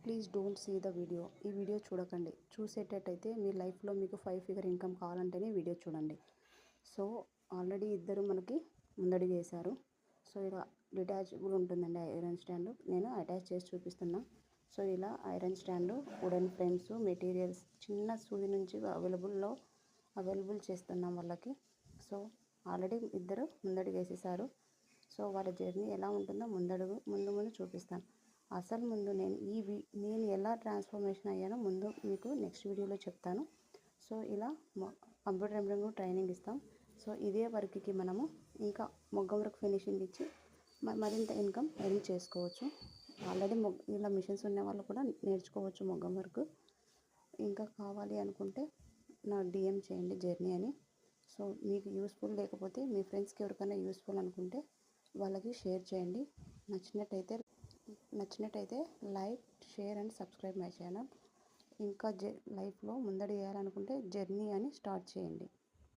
Please don't see the video. ఈ video చూడకండి. చూసేటట్టయితే మీ లైఫ్లో మీకు 5 ఫిగర్ ఇన్కమ్ కావాలంటేనే వీడియో చూడండి. సో ఆల్రెడీ ఇద్దరు మనకి ముందడుగు వేశారు. సో ఇలా డిటాచబుల్ ఉంటుందండి ఐరన్ స్టాండ్. నేను అటాచ్ చేసి చూపిస్తున్నా. సో ఇలా iron stand, wooden frames, materials చిన్న సూది నుంచి అవైలబుల్ చేస్తున్నాం వాళ్ళకి. సో ఆల్రెడీ ఇద్దరు ముందడుగు వేసేసారు. సో వాళ్ళ జర్నీ ఎలా ఉంటుందో ముందు చూపిస్తాను. అసలు ముందు నేను ఎలా ట్రాన్స్ఫర్మేషన్ అయ్యానో ముందు మీకు నెక్స్ట్ వీడియోలో చెప్తాను. సో ఇలా కంప్యూటర్ ఎంబ్రాయిడరింగ్ ట్రైనింగ్ ఇస్తాం. సో ఇదే వర్క్కి మనము ఇంకా మొగ్గం వర్క్ ఫినిషింగ్ ఇచ్చి మరింత ఇన్కమ్ ఎర్న్ చేసుకోవచ్చు. ఆల్రెడీ ఇలా మిషన్స్ ఉన్న వాళ్ళు కూడా నేర్చుకోవచ్చు మొగ్గం వర్క్. ఇంకా కావాలి అనుకుంటే నా డిఎం చేయండి జర్నీ అని. సో మీకు యూస్ఫుల్ లేకపోతే మీ ఫ్రెండ్స్కి ఎవరికైనా యూస్ఫుల్ అనుకుంటే వాళ్ళకి షేర్ చేయండి. నచ్చినట్టయితే like, share and subscribe my channel. ఇంకా లైఫ్లో ముందడుగు వేయాలనుకుంటే జర్నీ అని స్టార్ట్ చేయండి.